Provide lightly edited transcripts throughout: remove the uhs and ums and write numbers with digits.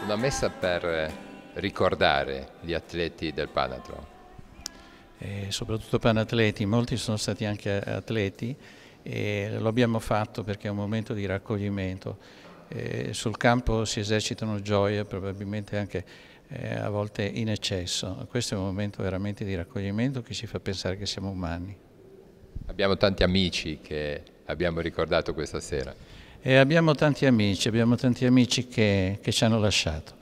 Una messa per ricordare gli atleti del Panathlon. Soprattutto panatleti, molti sono stati anche atleti e lo abbiamo fatto perché è un momento di raccoglimento. Sul campo si esercitano gioie, probabilmente anche a volte in eccesso. Questo è un momento veramente di raccoglimento che ci fa pensare che siamo umani. Abbiamo tanti amici che abbiamo ricordato questa sera. E abbiamo tanti amici che ci hanno lasciato.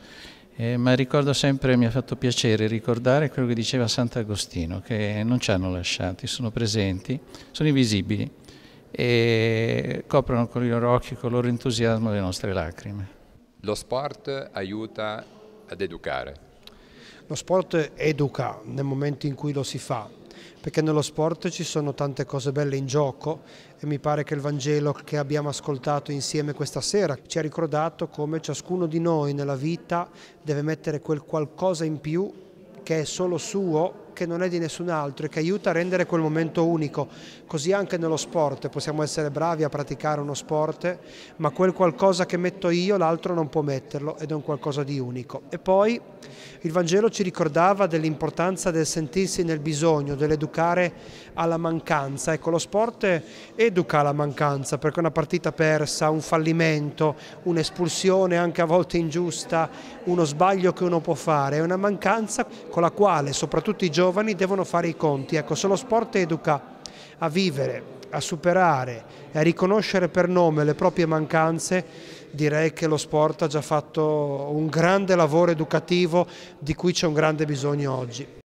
Ma ricordo sempre, mi ha fatto piacere ricordare quello che diceva Sant'Agostino, che non ci hanno lasciati, sono presenti, sono invisibili e coprono con i loro occhi, con il loro entusiasmo le nostre lacrime. Lo sport aiuta ad educare. Lo sport educa nel momento in cui lo si fa, perché nello sport ci sono tante cose belle in gioco e mi pare che il Vangelo che abbiamo ascoltato insieme questa sera ci ha ricordato come ciascuno di noi nella vita deve mettere quel qualcosa in più che è solo suo, che non è di nessun altro e che aiuta a rendere quel momento unico. Così anche nello sport possiamo essere bravi a praticare uno sport, ma quel qualcosa che metto io l'altro non può metterlo ed è un qualcosa di unico. E poi il Vangelo ci ricordava dell'importanza del sentirsi nel bisogno, dell'educare alla mancanza. Ecco, lo sport educa alla mancanza perché una partita persa, un fallimento, un'espulsione anche a volte ingiusta, uno sbaglio che uno può fare, è una mancanza con la quale soprattutto i giovani devono fare i conti. Ecco, se lo sport educa a vivere, a superare e a riconoscere per nome le proprie mancanze, direi che lo sport ha già fatto un grande lavoro educativo di cui c'è un grande bisogno oggi.